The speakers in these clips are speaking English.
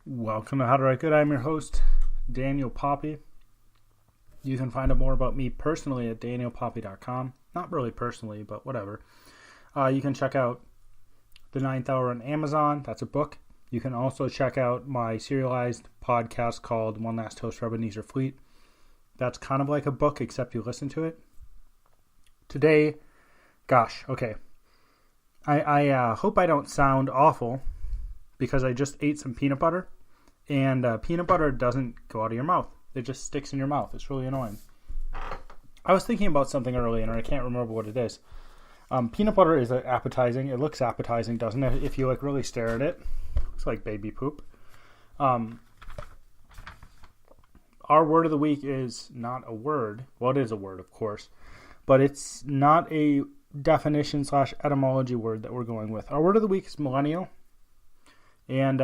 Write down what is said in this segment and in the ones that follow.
Welcome to How to Write Good. I'm your host, Daniel Poppy. You can find out more about me personally at danielpoppy.com. Not really personally, but whatever. You can check out The Ninth Hour on Amazon. That's a book. You can also check out my serialized podcast called One Last Toast for Ebenezer Fleet. That's kind of like a book, except you listen to it. Today, I hope I don't sound awful because I just ate some peanut butter. And peanut butter doesn't go out of your mouth. It just sticks in your mouth. It's really annoying. I was thinking about something earlier, and I can't remember what it is. Peanut butter is appetizing. It looks appetizing, doesn't it? If you really stare at it. It's like baby poop. Our word of the week is not a word. Well, it is a word, of course. But it's not a definition/etymology word that we're going with. Our word of the week is millennial. And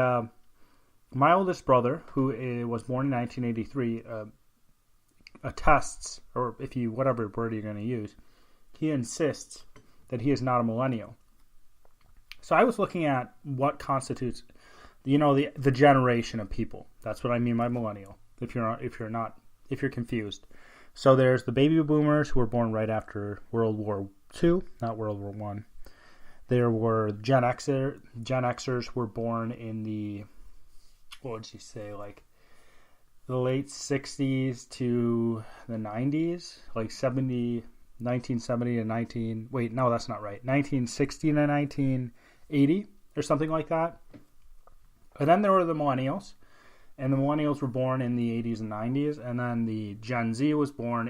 my oldest brother, who was born in 1983, attests, or whatever word you're going to use, he insists that he is not a millennial. So I was looking at what constitutes, the generation of people. That's what I mean by millennial. If you're confused. So there's the baby boomers who were born right after World War II, not World War I. There were Gen-exers were born in the, the late 60s to the 90s, like 1970 to 1960 to 1980 or something like that. And then there were the millennials, and the millennials were born in the 80s and 90s, and then the Gen Z was born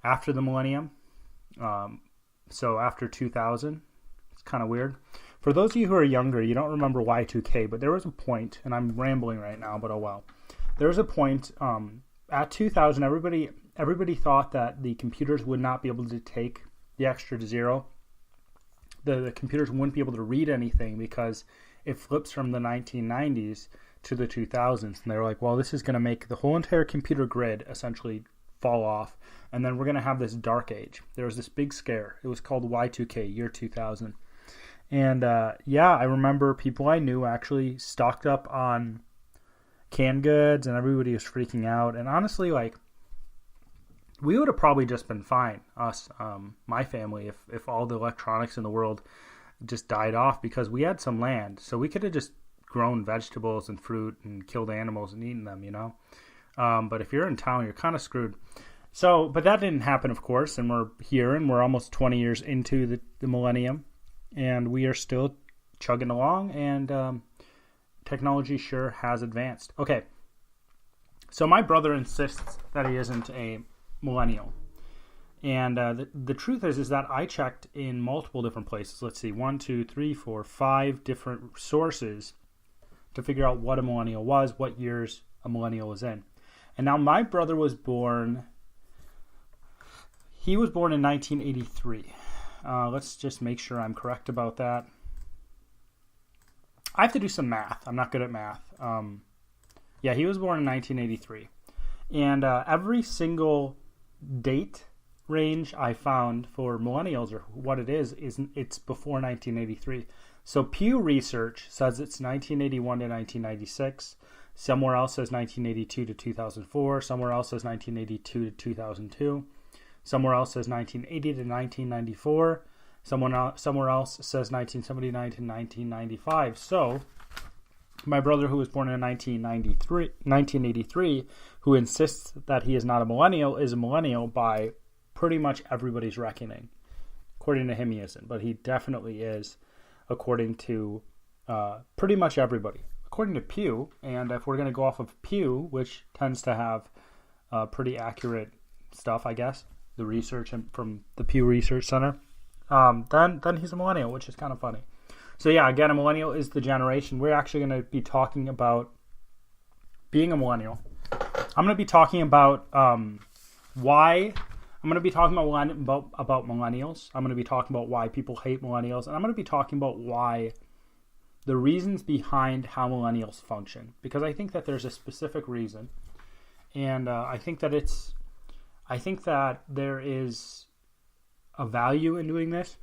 after the millennium, so after 2000. It's kind of weird. For those of you who are younger, you don't remember Y2K, but there was a point, and I'm rambling right now, but oh well. There was a point at 2000, everybody thought that the computers would not be able to take the extra zero. The computers wouldn't be able to read anything because it flips from the 1990s to the 2000s. And they were like, well, this is going to make the whole entire computer grid essentially fall off. And then we're going to have this dark age. There was this big scare. It was called Y2K, year 2000. And I remember people I knew actually stocked up on canned goods, and everybody was freaking out. And honestly, we would have probably just been fine, us, my family, if all the electronics in the world just died off, because we had some land. So we could have just grown vegetables and fruit and killed animals and eaten them, But if you're in town, you're kind of screwed. So, but that didn't happen, of course, and we're here, and we're almost 20 years into the millennium. And we are still chugging along, and technology sure has advanced. Okay, so my brother insists that he isn't a millennial. And the truth is that I checked in multiple different places. Let's see, 5 different sources to figure out what a millennial was, what years a millennial was in. And now my brother was born in 1983. Let's just make sure I'm correct about that. I have to do some math. I'm not good at math. He was born in 1983. And every single date range I found for millennials, or what it is it's before 1983. So Pew Research says it's 1981 to 1996. Somewhere else says 1982 to 2004. Somewhere else says 1982 to 2002. Somewhere else says 1980 to 1994. Somewhere else says 1979 to 1995. So, my brother, who was born in 1983, who insists that he is not a millennial, is a millennial by pretty much everybody's reckoning. According to him, he isn't, but he definitely is, according to pretty much everybody. According to Pew, and if we're going to go off of Pew, which tends to have pretty accurate stuff, I guess, the research from the Pew Research Center, then he's a millennial, which is kind of funny. So yeah, again, a millennial is the generation. We're actually going to be talking about being a millennial. I'm going to be talking about why. I'm going to be talking about millennials. I'm going to be talking about why people hate millennials, and I'm going to be talking about why the reasons behind how millennials function, because I think that there's a specific reason, and I think that there is a value in doing this.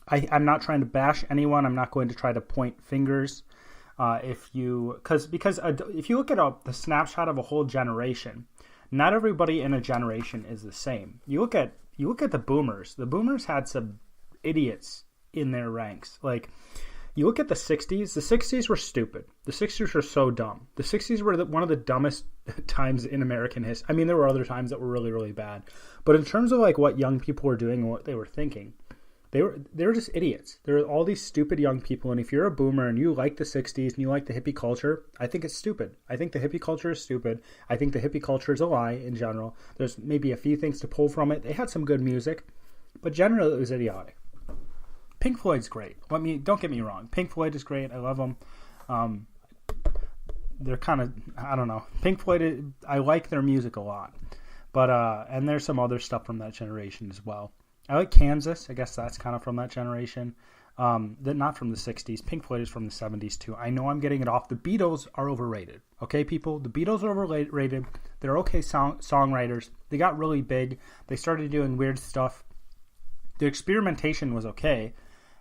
I'm not trying to bash anyone. I'm not going to try to point fingers. If you if you look at the snapshot of a whole generation, not everybody in a generation is the same. You look at the boomers. The boomers had some idiots in their ranks. Like, you look at the 60s. The 60s were stupid. The 60s were so dumb. The 60s were one of the dumbest times in American history. I mean, there were other times that were really, really bad. But in terms of like what young people were doing and what they were thinking, they were just idiots. There were all these stupid young people. And if you're a boomer and you like the 60s and you like the hippie culture, I think it's stupid. I think the hippie culture is stupid. I think the hippie culture is a lie in general. There's maybe a few things to pull from it. They had some good music, but generally it was idiotic. Pink Floyd's great. Don't get me wrong. Pink Floyd is great. I love them. They're kind of, I don't know. Pink Floyd, I like their music a lot. But, and there's some other stuff from that generation as well. I like Kansas. I guess that's kind of from that generation. Not from the 60s. Pink Floyd is from the 70s too. I know I'm getting it off. The Beatles are overrated. Okay, people? The Beatles are overrated. They're okay songwriters. They got really big. They started doing weird stuff. The experimentation was okay.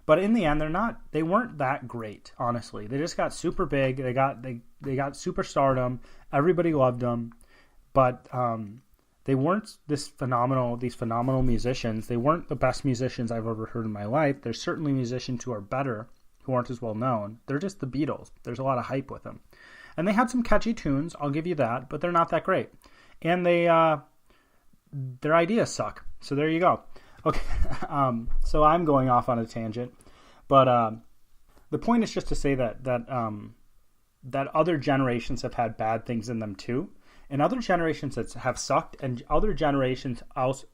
But in the end, they weren't that great, honestly. They just got super big. They got super stardom. Everybody loved them. But they weren't these phenomenal musicians. They weren't the best musicians I've ever heard in my life. There's certainly musicians who are better, who aren't as well known. They're just the Beatles. There's a lot of hype with them. And they had some catchy tunes, I'll give you that, but they're not that great. And their ideas suck. So there you go. Okay, so I'm going off on a tangent, but the point is just to say that other generations have had bad things in them too, and other generations that have sucked, and other generations also.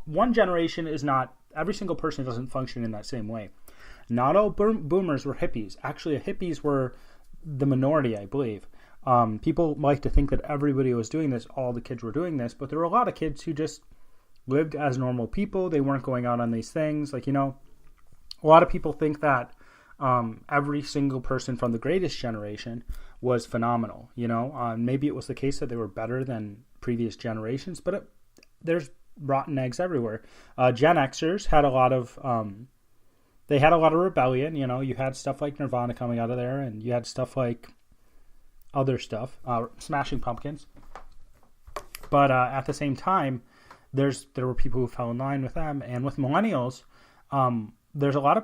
One generation is not every single person doesn't function in that same way. Not all boomers were hippies. Actually, hippies were the minority, I believe. People like to think that everybody was doing this, all the kids were doing this, but there were a lot of kids who just lived as normal people. They weren't going out on these things. Like, a lot of people think that every single person from the greatest generation was phenomenal. Maybe it was the case that they were better than previous generations, but there's rotten eggs everywhere. Gen-exers had a lot of rebellion. You had stuff like Nirvana coming out of there, and you had stuff like other stuff, Smashing Pumpkins. But at the same time, there were people who fell in line with them, and with millennials, there's a lot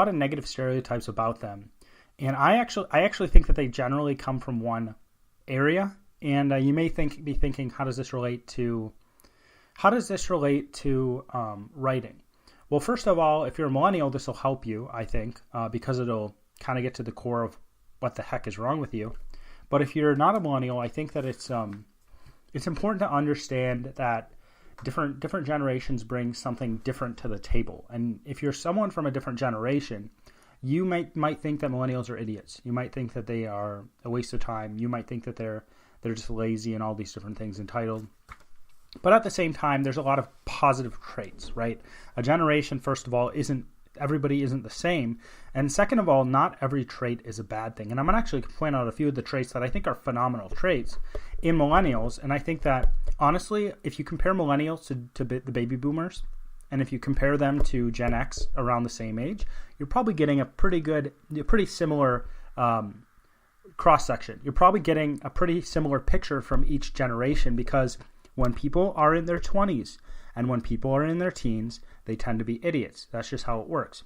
of negative stereotypes about them, and I actually think that they generally come from one area, and you may be thinking, how does this relate to writing? Well, first of all, if you're a millennial, this will help you, I think, because it'll kind of get to the core of what the heck is wrong with you. But if you're not a millennial, I think that it's important to understand that different generations bring something different to the table. And if you're someone from a different generation, you might think that millennials are idiots. You might think that they are a waste of time. You might think that they're just lazy and all these different things, entitled. But at the same time, there's a lot of positive traits, right? A generation, first of all, everybody isn't the same. And second of all, not every trait is a bad thing. And I'm going to actually point out a few of the traits that I think are phenomenal traits in millennials. And I think that, honestly, if you compare millennials to the baby boomers, and if you compare them to Gen X around the same age, you're probably getting a pretty similar cross-section. You're probably getting a pretty similar picture from each generation, because when people are in their 20s and when people are in their teens, they tend to be idiots. That's just how it works.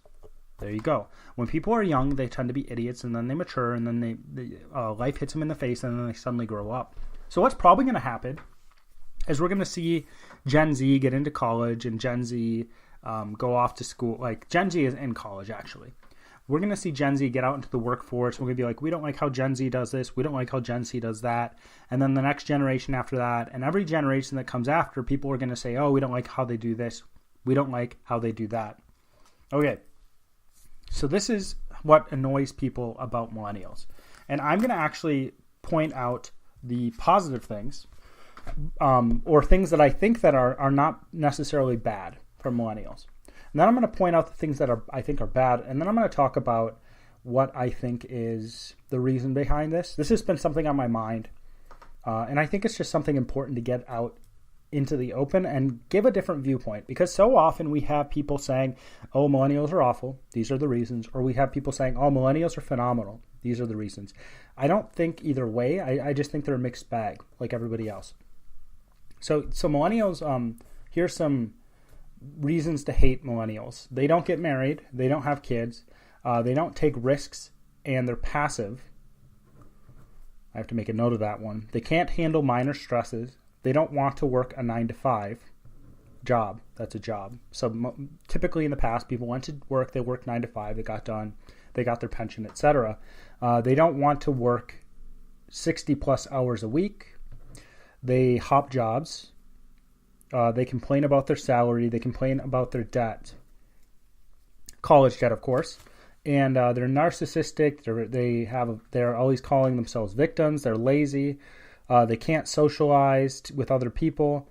There you go. When people are young, they tend to be idiots, and then they mature, and then life hits them in the face, and then they suddenly grow up. So what's probably going to happen is we're going to see Gen Z get into college, and Gen Z go off to school. Like, Gen Z is in college, actually. We're going to see Gen Z get out into the workforce. We're going to be like, we don't like how Gen Z does this. We don't like how Gen Z does that. And then the next generation after that, and every generation that comes after, people are going to say, oh, we don't like how they do this. We don't like how they do that. Okay. So this is what annoys people about millennials. And I'm going to actually point out the positive things, or things that I think that are not necessarily bad from millennials. And then I'm going to point out the things that I think are bad, and then I'm going to talk about what I think is the reason behind this. This has been something on my mind, and I think it's just something important to get out into the open and give a different viewpoint, because so often we have people saying, oh, millennials are awful, these are the reasons, or we have people saying, oh, millennials are phenomenal, these are the reasons. I don't think either way. I just think they're a mixed bag like everybody else. So millennials, here's some reasons to hate millennials. They don't get married, they don't have kids, they don't take risks, and they're passive. I have to make a note of that one. They can't handle minor stresses. They don't want to work a 9-to-5 job. That's a job. So typically in the past, people went to work, they worked 9 to 5, they got done, they got their pension, etc. They don't want to work 60 plus hours a week. They hop jobs. They complain about their salary. They complain about their debt. College debt, of course. And they're narcissistic. They're always calling themselves victims. They're lazy. They can't socialize with other people.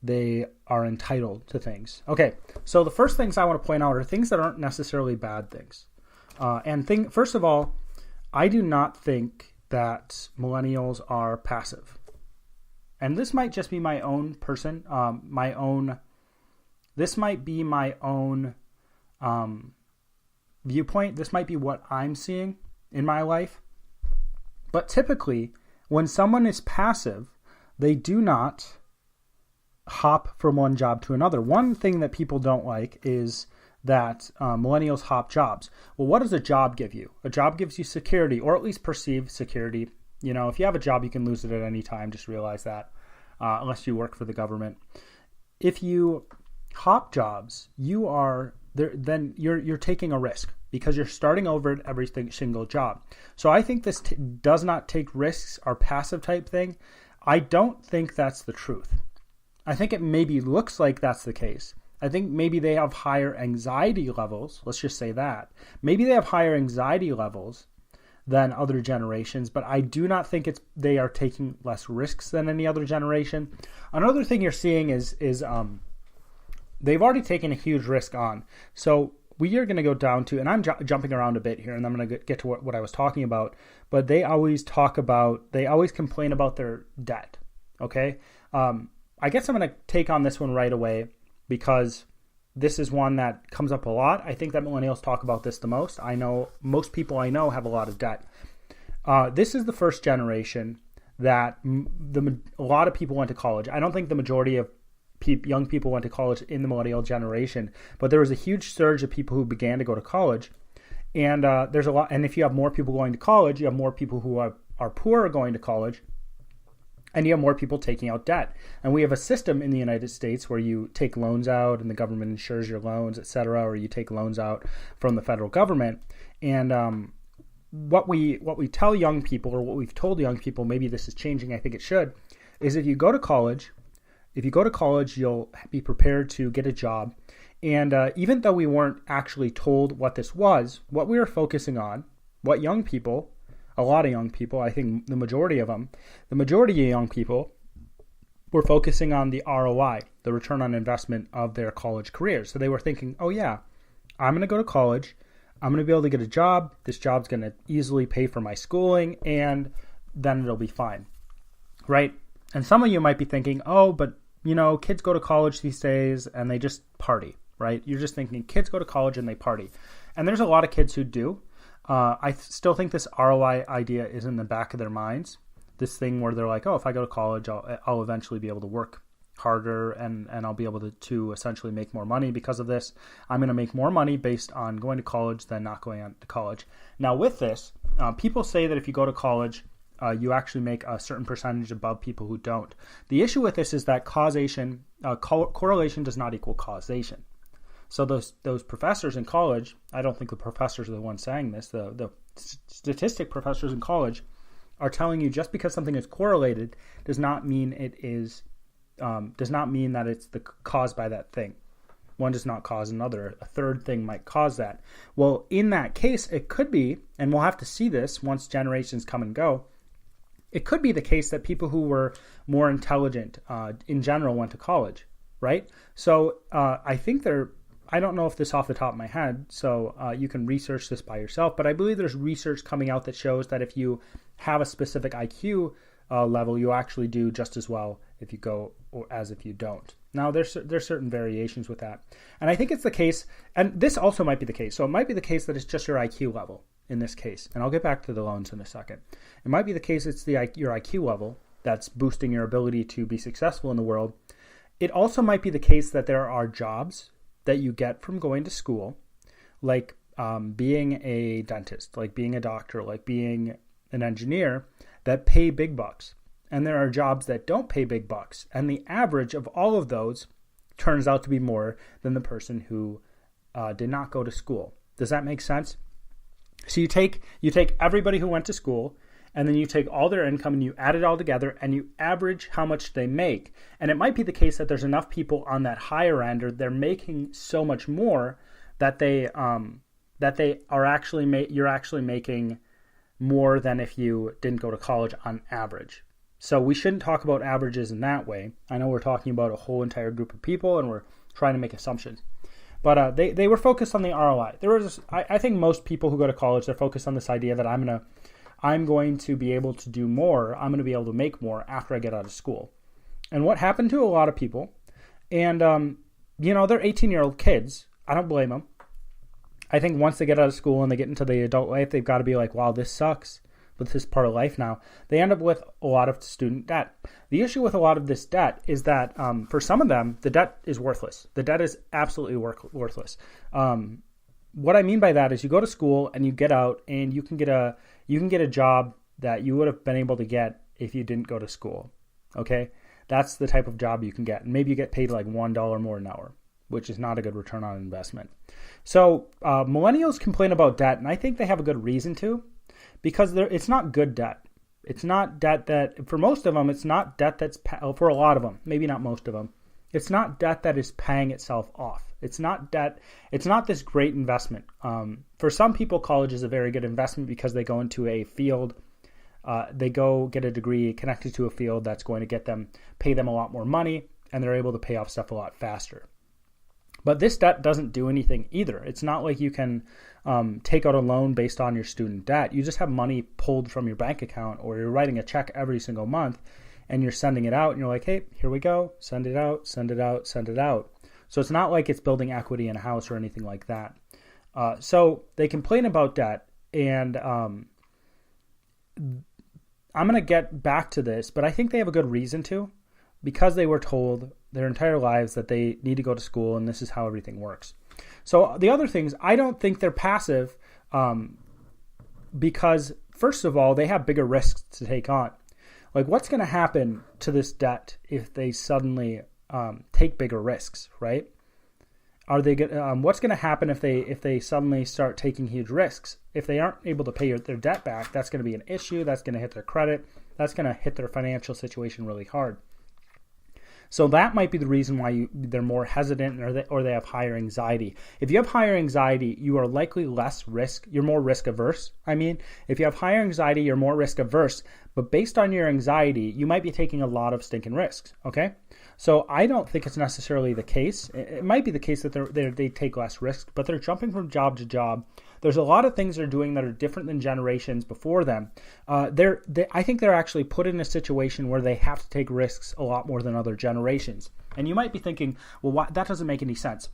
They are entitled to things. Okay, so the first things I want to point out are things that aren't necessarily bad things. First of all, I do not think that millennials are passive. And this might just be my own person, this might be my own viewpoint. This might be what I'm seeing in my life. But typically, when someone is passive, they do not hop from one job to another. One thing that people don't like is that millennials hop jobs. Well, what does a job give you? A job gives you security, or at least perceived security. You know, if you have a job, you can lose it at any time. Just realize that, unless you work for the government. If you hop jobs, you're taking a risk because you're starting over at every single job. So I think this does not take risks, or passive type thing. I don't think that's the truth. I think it maybe looks like that's the case. I think maybe they have higher anxiety levels. Let's just say that. Maybe they have higher anxiety levels than other generations, but I do not think they are taking less risks than any other generation. Another thing you're seeing is they've already taken a huge risk on. So we are going to go down to, and I'm jumping around a bit here, and I'm going to get to what I was talking about, but they always complain about their debt, okay? I guess I'm going to take on this one right away because this is one that comes up a lot. I think that millennials talk about this the most. I know most people I know have a lot of debt. This is the first generation that a lot of people went to college. I don't think the majority of young people went to college in the millennial generation, but there was a huge surge of people who began to go to college. And there's a lot. And if you have more people going to college, you have more people who are poor going to college. And you have more people taking out debt. And we have a system in the United States where you take loans out and the government insures your loans, et cetera, or you take loans out from the federal government. And what we tell young people, or what we've told young people, maybe this is changing, I think it should, is if you go to college, you'll be prepared to get a job. And even though we weren't actually told what this was, what we were focusing on, what young people, a lot of young people, I think the majority of young people were focusing on the ROI, the return on investment of their college careers. So they were thinking, oh yeah, I'm going to go to college. I'm going to be able to get a job. This job's going to easily pay for my schooling, and then it'll be fine, right? And some of you might be thinking, oh, but kids go to college these days and they just party, right? You're just thinking kids go to college and they party. And there's a lot of kids who do. I still think this ROI idea is in the back of their minds. This thing where they're like, oh, if I go to college, I'll eventually be able to work harder and I'll be able to essentially make more money because of this. I'm going to make more money based on going to college than not going to college. Now with this, people say that if you go to college, you actually make a certain percentage above people who don't. The issue with this is that correlation does not equal causation. So those professors in college, I don't think the professors are the ones saying this. The statistic professors in college are telling you just because something is correlated does not mean that it's caused by that thing. One does not cause another. A third thing might cause that. Well, in that case, it could be, and we'll have to see this once generations come and go, it could be the case that people who were more intelligent in general went to college, right? So I think I don't know if this off the top of my head, so you can research this by yourself, but I believe there's research coming out that shows that if you have a specific IQ, level, you actually do just as well if you go as if you don't. Now, there's certain variations with that. And I think it's the case, and this also might be the case. So it might be the case that it's just your IQ level in this case. And I'll get back to the loans in a second. It might be the case it's your IQ level that's boosting your ability to be successful in the world. It also might be the case that there are jobs that you get from going to school, like being a dentist, like being a doctor, like being an engineer, that pay big bucks. And there are jobs that don't pay big bucks. And the average of all of those turns out to be more than the person who did not go to school. Does that make sense? So you take everybody who went to school, and then you take all their income and you add it all together and you average how much they make. And it might be the case that there's enough people on that higher end, or they're making so much more that you're actually making more than if you didn't go to college on average. So we shouldn't talk about averages in that way. I know we're talking about a whole entire group of people and we're trying to make assumptions. But they were focused on the ROI. I think most people who go to college, they're focused on this idea that I'm going to be able to do more. I'm going to be able to make more after I get out of school. And what happened to a lot of people, and they're 18-year-old kids. I don't blame them. I think once they get out of school and they get into the adult life, they've got to be like, wow, this sucks, but this is part of life now. They end up with a lot of student debt. The issue with a lot of this debt is that for some of them, the debt is worthless. The debt is absolutely worthless. What I mean by that is you go to school and you get out and you can get a job that you would have been able to get if you didn't go to school. Okay? That's the type of job you can get. And maybe you get paid like $1 more an hour, which is not a good return on investment. So millennials complain about debt, and I think they have a good reason to, because it's not good debt. It's not debt that, for most of them, it's not debt that's, for a lot of them, maybe not most of them, it's not debt that is paying itself off. It's not debt. It's not this great investment. For some people, college is a very good investment because they go into a field, they go get a degree connected to a field that's going to pay them a lot more money, and they're able to pay off stuff a lot faster. But this debt doesn't do anything either. It's not like you can take out a loan based on your student debt. You just have money pulled from your bank account, or you're writing a check every single month and you're sending it out and you're like, hey, here we go. Send it out, send it out, send it out. So it's not like it's building equity in a house or anything like that. So they complain about debt, and I'm going to get back to this, but I think they have a good reason to, because they were told their entire lives that they need to go to school and this is how everything works. So the other things, I don't think they're passive because, first of all, they have bigger risks to take on. Like, what's going to happen to this debt if they suddenly take bigger risks, right? What's going to happen if they suddenly start taking huge risks? If they aren't able to pay their debt back, that's going to be an issue. That's going to hit their credit. That's going to hit their financial situation really hard. So that might be the reason why they're more hesitant, or they have higher anxiety. If you have higher anxiety, you are likely less risk. You're more risk averse. If you have higher anxiety, you're more risk averse. But based on your anxiety, you might be taking a lot of stinking risks. Okay, so I don't think it's necessarily the case. It might be the case that they take less risk, but they're jumping from job to job. There's a lot of things they're doing that are different than generations before them. I think they're actually put in a situation where they have to take risks a lot more than other generations. And you might be thinking, well, that doesn't make any sense.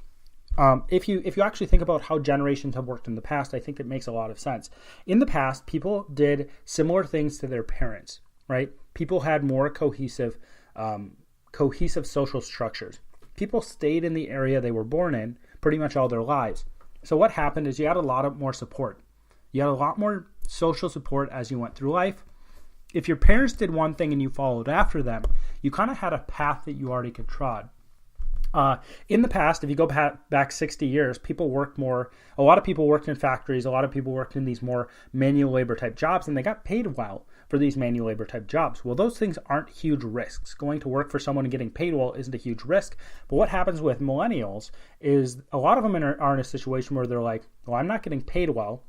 If you actually think about how generations have worked in the past, I think it makes a lot of sense. In the past, people did similar things to their parents, right? People had more cohesive social structures. People stayed in the area they were born in pretty much all their lives. So what happened is you had a lot more support. You had a lot more social support as you went through life. If your parents did one thing and you followed after them, you kind of had a path that you already could trod. In the past, if you go back 60 years, people worked more. A lot of people worked in factories. A lot of people worked in these more manual labor type jobs, and they got paid well for these manual labor type jobs. Well, those things aren't huge risks. Going to work for someone and getting paid well isn't a huge risk. But what happens with millennials is a lot of them are in a situation where they're like, well, I'm not getting paid well.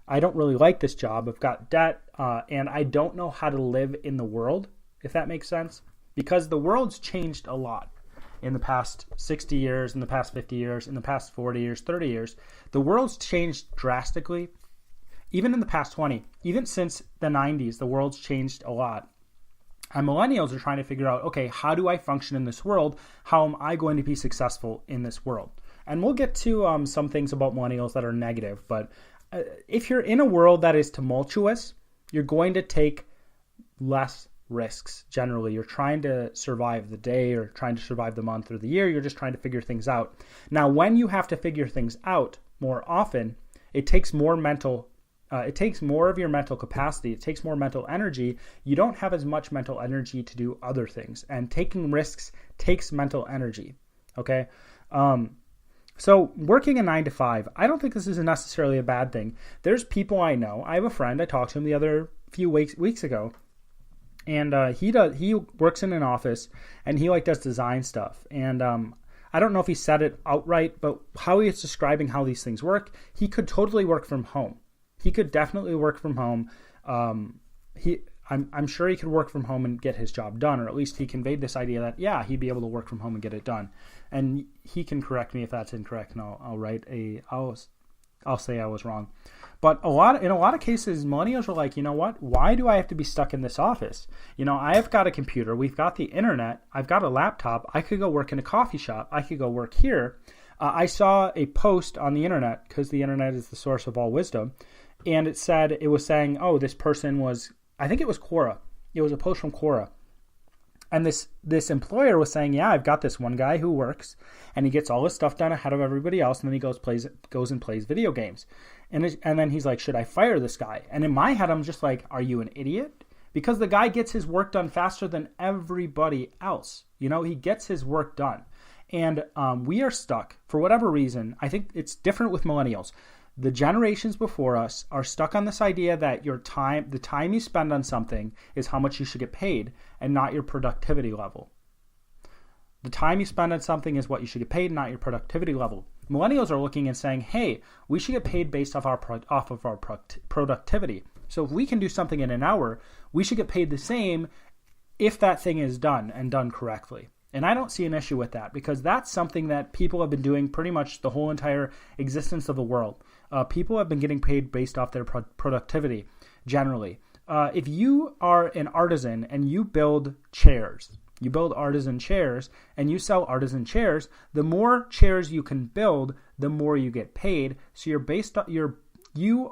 I don't really like this job. I've got debt, and I don't know how to live in the world, if that makes sense. Because the world's changed a lot in the past 60 years, in the past 50 years, in the past 40 years, 30 years. The world's changed drastically. Even in the past 20, even since the 90s, the world's changed a lot. And millennials are trying to figure out, okay, how do I function in this world? How am I going to be successful in this world? And we'll get to some things about millennials that are negative. But if you're in a world that is tumultuous, you're going to take less risks. Generally, you're trying to survive the day or trying to survive the month or the year. You're just trying to figure things out. Now, when you have to figure things out more often, it takes more of your mental capacity. It takes more mental energy. You don't have as much mental energy to do other things. And taking risks takes mental energy. Okay? So working a 9 to 5, I don't think this is necessarily a bad thing. There's people I know. I have a friend. I talked to him the other few weeks ago. And he works in an office, and he does design stuff. And I don't know if he said it outright, but how he is describing how these things work, he could totally work from home. He could definitely work from home. I'm sure he could work from home and get his job done, or at least he conveyed this idea that, yeah, he'd be able to work from home and get it done. And he can correct me if that's incorrect, and I'll say I was wrong. But in a lot of cases, millennials are like, you know what? Why do I have to be stuck in this office? I have got a computer. We've got the internet. I've got a laptop. I could go work in a coffee shop. I could go work here. I saw a post on the internet, because the internet is the source of all wisdom. And it was saying, oh, this person was, I think it was Quora. It was a post from Quora. And this employer was saying, yeah, I've got this one guy who works, and he gets all his stuff done ahead of everybody else, and then he goes and plays video games. And then he's like, should I fire this guy? And in my head, I'm just like, are you an idiot? Because the guy gets his work done faster than everybody else. He gets his work done. And we are stuck, for whatever reason. I think it's different with millennials. The generations before us are stuck on this idea that the time you spend on something is how much you should get paid, and not your productivity level. The time you spend on something is what you should get paid, not your productivity level. Millennials are looking and saying, hey, we should get paid based off of our productivity. So if we can do something in an hour, we should get paid the same if that thing is done and done correctly. And I don't see an issue with that, because that's something that people have been doing pretty much the whole entire existence of the world. People have been getting paid based off their productivity, generally. If you are an artisan and you build chairs, you build artisan chairs, and you sell artisan chairs, the more chairs you can build, the more you get paid. So you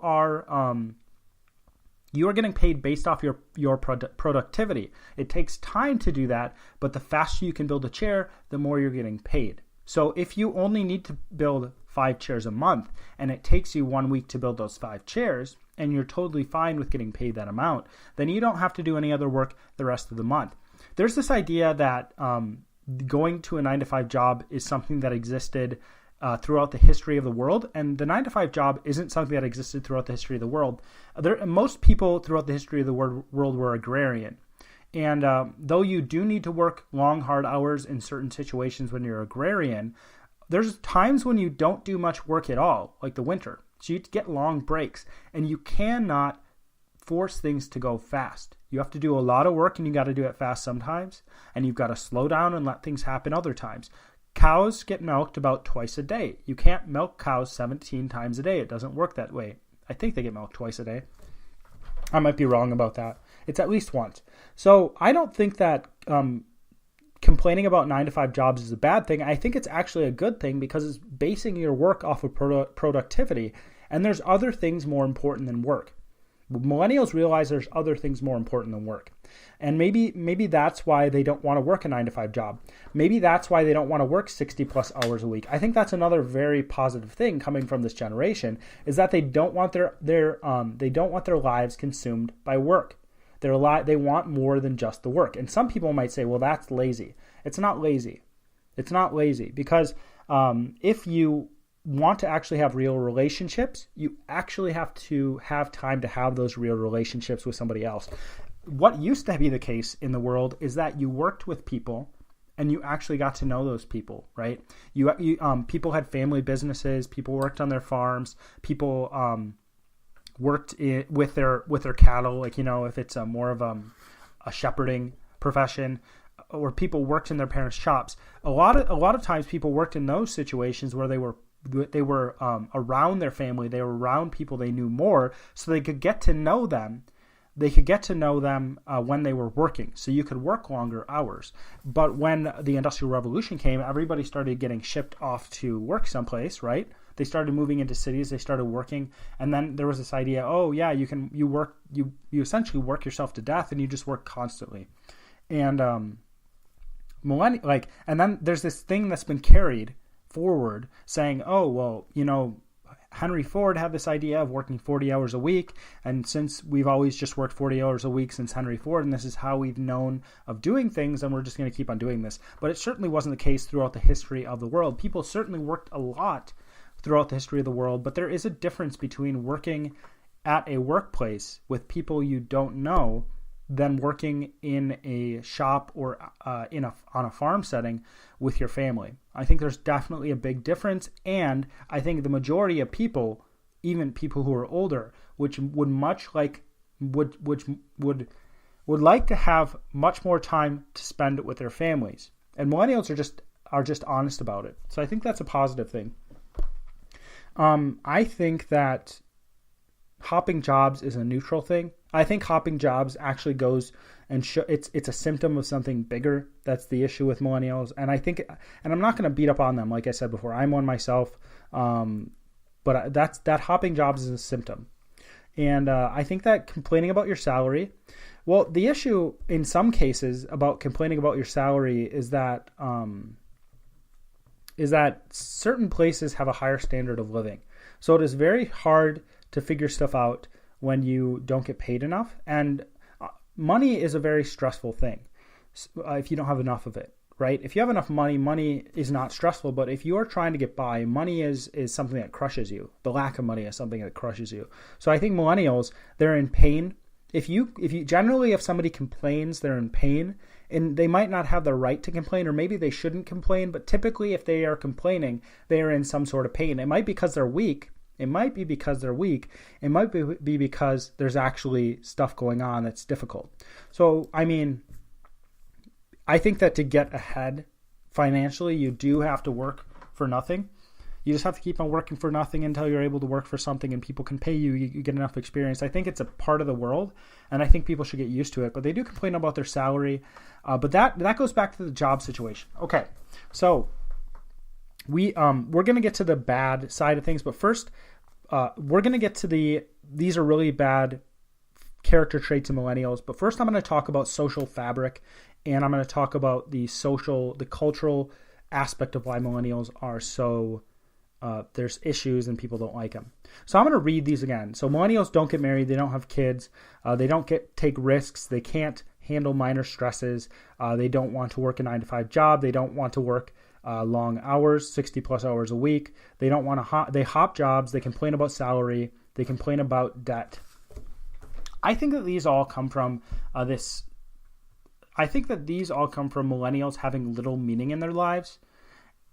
are getting paid based off your productivity. It takes time to do that, but the faster you can build a chair, the more you're getting paid. So if you only need to build 5 chairs a month, and it takes you 1 week to build those 5 chairs, and you're totally fine with getting paid that amount, then you don't have to do any other work the rest of the month. There's this idea that going to a 9 to 5 job is something that existed throughout the history of the world, and the 9 to 5 job isn't something that existed throughout the history of the world. Most people throughout the history of the world were agrarian, and though you do need to work long, hard hours in certain situations when you're agrarian, there's times when you don't do much work at all, like the winter. So you get long breaks, and you cannot force things to go fast. You have to do a lot of work, and you got to do it fast sometimes, and you've got to slow down and let things happen other times. Cows get milked about twice a day. You can't milk cows 17 times a day. It doesn't work that way. I think they get milked twice a day. I might be wrong about that. It's at least once. So I don't think that complaining about 9 to 5 jobs is a bad thing. I think it's actually a good thing, because it's basing your work off of productivity, and there's other things more important than work. Millennials realize there's other things more important than work. And maybe that's why they don't want to work a 9 to 5 job. Maybe that's why they don't want to work 60 plus hours a week. I think that's another very positive thing coming from this generation, is that they don't want their lives consumed by work. They want more than just the work. And some people might say, well, that's lazy. It's not lazy. It's not lazy, because if you want to actually have real relationships, you actually have to have time to have those real relationships with somebody else. What used to be the case in the world is that you worked with people and you actually got to know those people, right? People had family businesses, people worked on their farms, people worked with their cattle, if it's more of a shepherding profession, or people worked in their parents' shops. A lot of times people worked in those situations where they were around their family, they were around people they knew more, so they could get to know them they could get to know them when they were working. So you could work longer hours. But when the Industrial Revolution came, everybody started getting shipped off to work someplace, right? They started moving into cities. They started working. And then there was this idea, oh, yeah, you essentially work yourself to death, and you just work constantly. And and then there's this thing that's been carried forward saying, oh, well, Henry Ford had this idea of working 40 hours a week, and since we've always just worked 40 hours a week since Henry Ford, and this is how we've known of doing things, and we're just going to keep on doing this. But it certainly wasn't the case throughout the history of the world. People certainly worked a lot throughout the history of the world, but there is a difference between working at a workplace with people you don't know than working in a shop or on a farm setting with your family. I think there's definitely a big difference, and I think the majority of people, even people who are older, which would like to have much more time to spend with their families. And millennials are just honest about it. So I think that's a positive thing. I think that hopping jobs is a neutral thing. I think hopping jobs actually goes and it's a symptom of something bigger. That's the issue with millennials. And I'm not going to beat up on them. Like I said before, I'm one myself. But that hopping jobs is a symptom. And I think that complaining about your salary, well, the issue in some cases about complaining about your salary is that certain places have a higher standard of living. So it is very hard to figure stuff out when you don't get paid enough. And money is a very stressful thing if you don't have enough of it, right? If you have enough money, money is not stressful. But if you are trying to get by, money is something that crushes you. The lack of money is something that crushes you. So I think millennials, they're in pain. If somebody complains, they're in pain. And they might not have the right to complain, or maybe they shouldn't complain. But typically, if they are complaining, they are in some sort of pain. It might be because they're weak. It might be because they're weak. It might be because there's actually stuff going on that's difficult. So, I mean, I think that to get ahead financially, you do have to work for nothing. You just have to keep on working for nothing until you're able to work for something and people can pay you. You get enough experience. I think it's a part of the world, and I think people should get used to it. But they do complain about their salary. But that goes back to the job situation. Okay, so we're going to get to the bad side of things, but first we're going to get to these are really bad character traits in millennials. But first I'm going to talk about social fabric, and I'm going to talk about the cultural aspect of why millennials are so there's issues and people don't like them. So I'm going to read these again. So millennials don't get married, they don't have kids, they don't take risks, they can't handle minor stresses, they don't want to work a 9-to-5 job, they don't want to work long hours, 60 plus hours a week. They don't want to they hop jobs, they complain about salary, they complain about debt. I think that these all come from millennials having little meaning in their lives.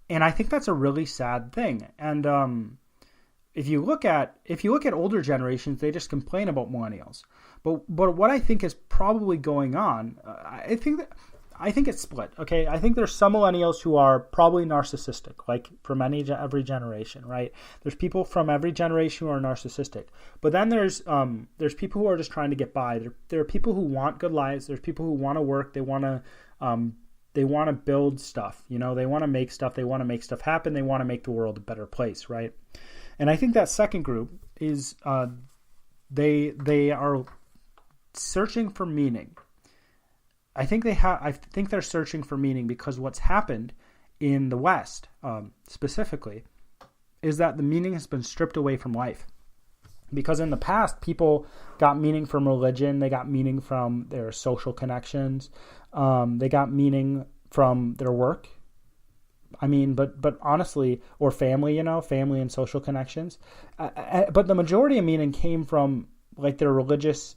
And I think that's a really sad thing. And if you look at older generations, they just complain about millennials. But what I think is probably going on, I think it's split. Okay, I think there's some millennials who are probably narcissistic, like from every generation, right? There's people from every generation who are narcissistic. But then there's people who are just trying to get by. There are people who want good lives. There's people who want to work. They want to build stuff, they want to make stuff. They want to make stuff happen. They want to make the world a better place, right? And I think that second group is they are searching for meaning. I think they're searching for meaning because what's happened in the West, specifically, is that the meaning has been stripped away from life. Because in the past, people got meaning from religion, they got meaning from their social connections, they got meaning from their work. I mean, but honestly, or family, family and social connections. But the majority of meaning came from like the religious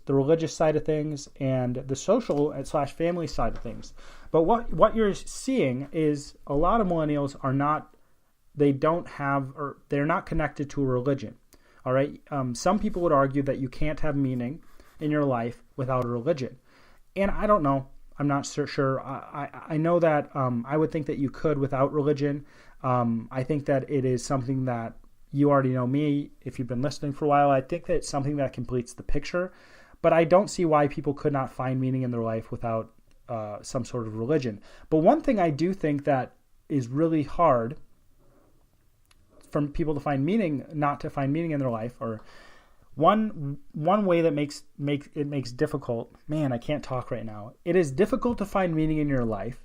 side of things and the social / family side of things. But what you're seeing is a lot of millennials they're not connected to a religion. All right. Some people would argue that you can't have meaning in your life without a religion. And I don't know. I'm not so sure. I know that I would think that you could without religion. I think that it is something that you already know me. If you've been listening for a while, I think that it's something that completes the picture. But I don't see why people could not find meaning in their life without some sort of religion. But one thing I do think that is really hard for people to find meaning, not to find meaning in their life, or one way that makes it difficult. Man, I can't talk right now. It is difficult to find meaning in your life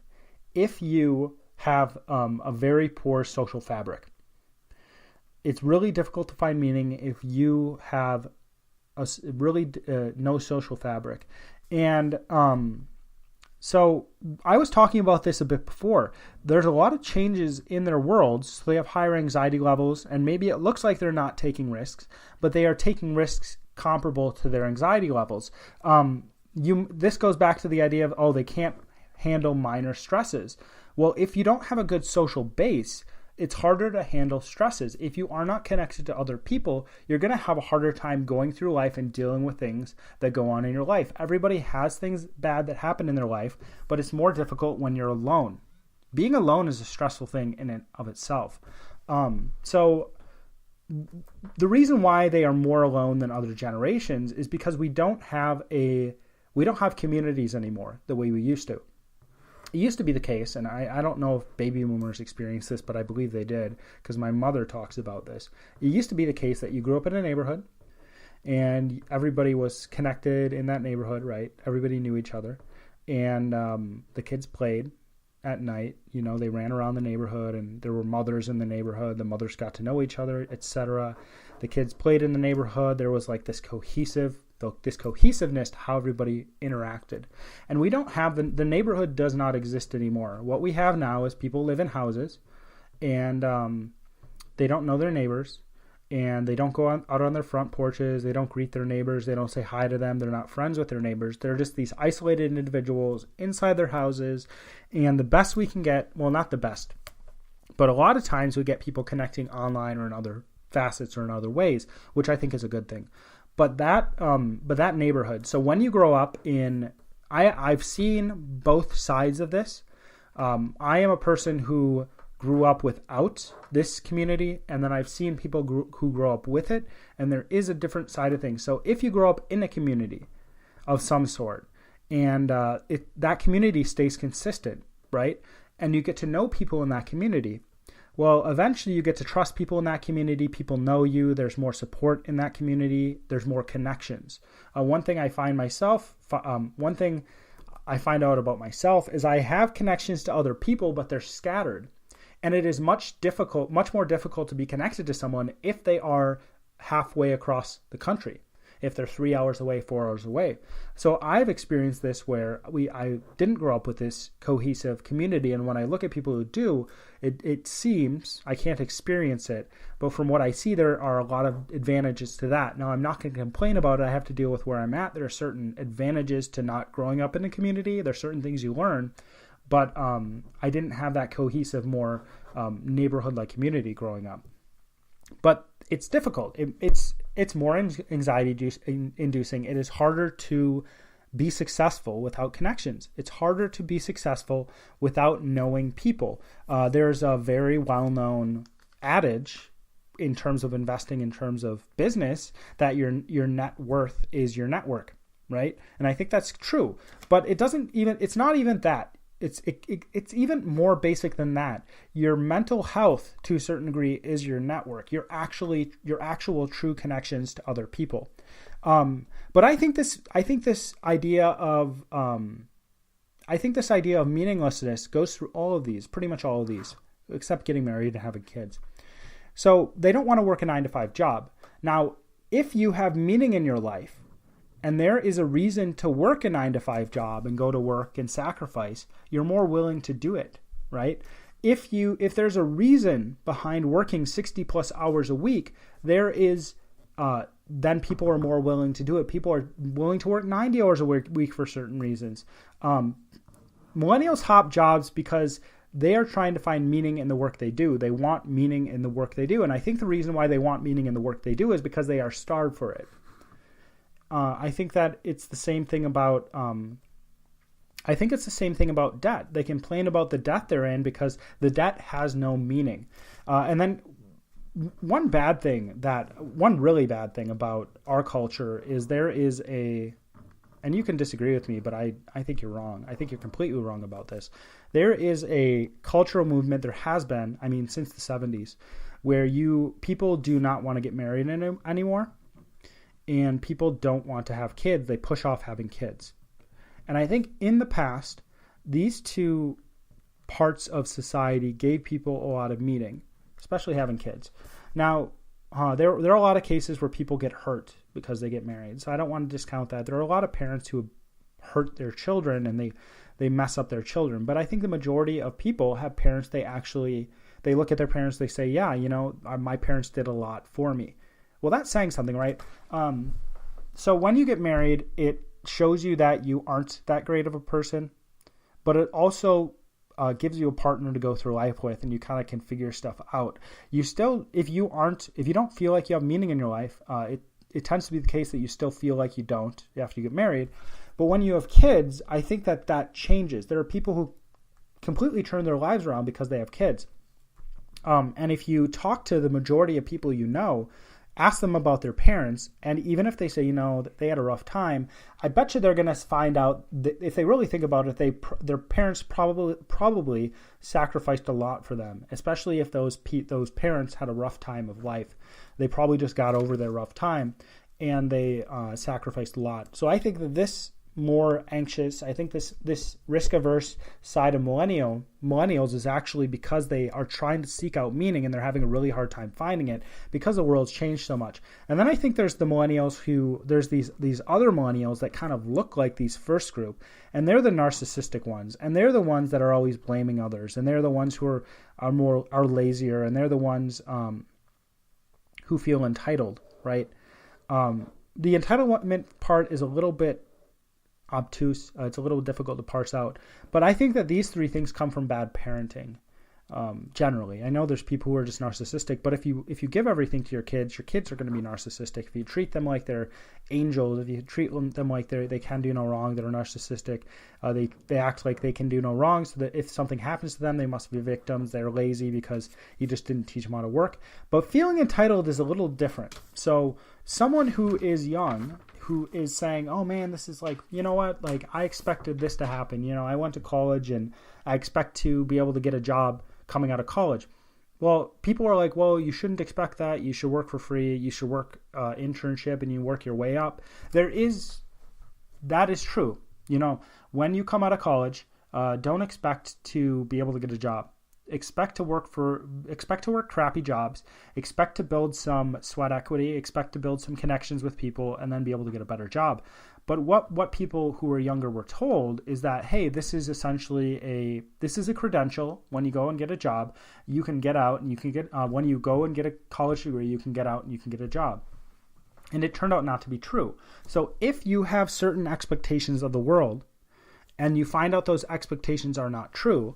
if you have a very poor social fabric. It's really difficult to find meaning if you have no social fabric. And so I was talking about this a bit before. There's a lot of changes in their worlds. So they have higher anxiety levels, and maybe it looks like they're not taking risks, but they are taking risks comparable to their anxiety levels. This goes back to the idea of, they can't handle minor stresses. Well, if you don't have a good social base, it's harder to handle stresses. If you are not connected to other people, you're going to have a harder time going through life and dealing with things that go on in your life. Everybody has things bad that happen in their life, but it's more difficult when you're alone. Being alone is a stressful thing in and of itself. So the reason why they are more alone than other generations is because we don't have communities anymore the way we used to. It used to be the case, and I don't know if baby boomers experienced this, but I believe they did, because my mother talks about this. It used to be the case that you grew up in a neighborhood, and everybody was connected in that neighborhood, right? Everybody knew each other, and the kids played at night. They ran around the neighborhood, and there were mothers in the neighborhood. The mothers got to know each other, etc. The kids played in the neighborhood. There was like this cohesiveness to how everybody interacted. And we don't have the neighborhood does not exist anymore. What we have now is people live in houses, and they don't know their neighbors, and they don't go out on their front porches. They don't greet their neighbors. They don't say hi to them. They're not friends with their neighbors. They're just these isolated individuals inside their houses. And the best we can get, well, not the best, but a lot of times we get people connecting online or in other facets or in other ways, which I think is a good thing. But that neighborhood. So when you grow up I've seen both sides of this. I am a person who grew up without this community, and then I've seen people who grow up with it, and there is a different side of things. So if you grow up in a community of some sort, and that community stays consistent, right, and you get to know people in that community, well, eventually you get to trust people in that community. People know you. There's more support in that community. There's more connections. One thing I find out about myself is I have connections to other people, but they're scattered. And it is much more difficult to be connected to someone if they are halfway across the country, if they're 3 hours away, 4 hours away. So I've experienced this where I didn't grow up with this cohesive community. And when I look at people who do, it seems, I can't experience it, but from what I see, there are a lot of advantages to that. Now, I'm not going to complain about it. I have to deal with where I'm at. There are certain advantages to not growing up in a community. There are certain things you learn. But I didn't have that cohesive, more neighborhood-like community growing up. But it's difficult. It's more anxiety-inducing. It is harder to be successful without connections. It's harder to be successful without knowing people. There's a very well-known adage in terms of investing, in terms of business, that your net worth is your network, right? And I think that's true. But it's not even that. It's even more basic than that. Your mental health, to a certain degree, is your network. Your actual true connections to other people. But I think this idea of meaninglessness goes through all of these, pretty much all of these, except getting married and having kids. So they don't want to work a 9-to-5 job. Now, if you have meaning in your life, and there is a reason to work a 9-to-5 job and go to work and sacrifice, you're more willing to do it, right? If there's a reason behind working 60 plus hours a week, then people are more willing to do it. People are willing to work 90 hours a week for certain reasons. Millennials hop jobs because they are trying to find meaning in the work they do. They want meaning in the work they do. And I think the reason why they want meaning in the work they do is because they are starved for it. I think that it's the same thing about debt. They complain about the debt they're in because the debt has no meaning. And then one really bad thing about our culture is there is a and you can disagree with me, but I think you're wrong. I think you're completely wrong about this. There is a cultural movement, there has been, since the 70s, where people do not want to get married anymore, and people don't want to have kids. They push off having kids. And I think in the past, these two parts of society gave people a lot of meaning, especially having kids. Now, there are a lot of cases where people get hurt because they get married. So I don't want to discount that. There are a lot of parents who hurt their children and they mess up their children. But I think the majority of people have parents, they look at their parents, they say, yeah, my parents did a lot for me. Well, that's saying something, right? So when you get married, it shows you that you aren't that great of a person, but it also gives you a partner to go through life with, and you kind of can figure stuff out. You still, if you don't feel like you have meaning in your life, it tends to be the case that you still feel like you don't after you get married. But when you have kids, I think that changes. There are people who completely turn their lives around because they have kids. And if you talk to the majority of people ask them about their parents, and even if they say, that they had a rough time, I bet you they're going to find out that if they really think about it, their parents probably sacrificed a lot for them, especially if those parents had a rough time of life. They probably just got over their rough time, and they sacrificed a lot. So I think that this more anxious, I think this risk-averse side of millennials is actually because they are trying to seek out meaning, and they're having a really hard time finding it because the world's changed so much. And then I think there's the millennials there's these other millennials that kind of look like these first group, and they're the narcissistic ones, and they're the ones that are always blaming others, and they're the ones who are lazier, and they're the ones who feel entitled, right? The entitlement part is a little bit obtuse. It's a little difficult to parse out, but I think that these three things come from bad parenting. Generally, I know there's people who are just narcissistic, but if you give everything to your kids are going to be narcissistic. If you treat them like they're angels, if you treat them like they can do no wrong, they're narcissistic. They act like they can do no wrong, so that if something happens to them, they must be victims. They're lazy because you just didn't teach them how to work. But feeling entitled is a little different. So someone who is young, who is saying, oh man, this is like, you know what, like I expected this to happen. I went to college and I expect to be able to get a job coming out of college. Well, people are like, well, you shouldn't expect that. You should work for free. You should work internship and you work your way up. That is true. When you come out of college, don't expect to be able to get a job. Expect to work crappy jobs, expect to build some sweat equity, expect to build some connections with people, and then be able to get a better job. But what people who are younger were told is that, hey, this is essentially a credential. When you go and get a job, you can get out, and you can get when you go and get a college degree, you can get out and you can get a job. And it turned out not to be true. So if you have certain expectations of the world, and you find out those expectations are not true,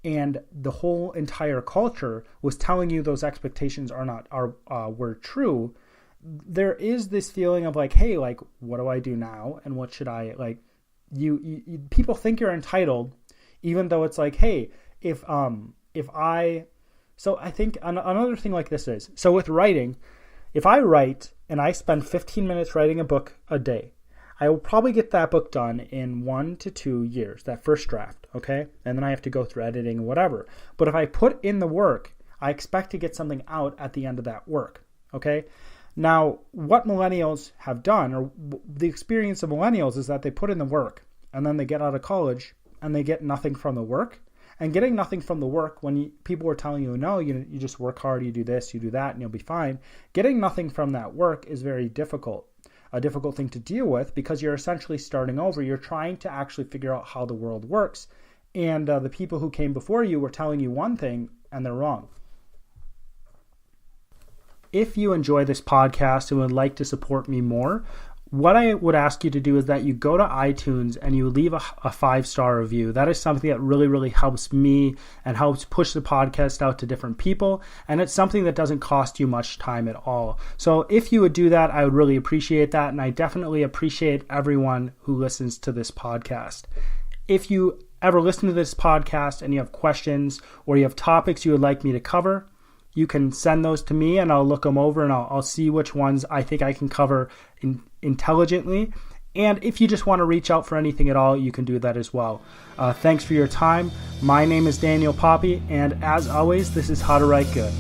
and the whole entire culture was telling you those expectations were true, there is this feeling of like, hey, like, what do I do now? And what should I, like, you people think you're entitled, even though it's like, hey, so I think another thing like this is, so with writing, if I write and I spend 15 minutes writing a book a day, I will probably get that book done in 1 to 2 years, that first draft, okay? And then I have to go through editing and whatever. But if I put in the work, I expect to get something out at the end of that work, okay? Now, what millennials have done, or the experience of millennials, is that they put in the work, and then they get out of college, and they get nothing from the work. And getting nothing from the work, when people are telling you, no, you just work hard, you do this, you do that, and you'll be fine. Getting nothing from that work is very difficult. A difficult thing to deal with, because you're essentially starting over. You're trying to actually figure out how the world works. And the people who came before you were telling you one thing, and they're wrong. If you enjoy this podcast and would like to support me more, what I would ask you to do is that you go to iTunes and you leave a 5-star review. That is something that really, really helps me and helps push the podcast out to different people. And it's something that doesn't cost you much time at all. So if you would do that, I would really appreciate that. And I definitely appreciate everyone who listens to this podcast. If you ever listen to this podcast and you have questions or you have topics you would like me to cover, you can send those to me and I'll look them over and I'll see which ones I think I can cover intelligently And if you just want to reach out for anything at all, you can do that as well. Thanks for your time. My name is Daniel Poppy, and as always, this is How to Write Good.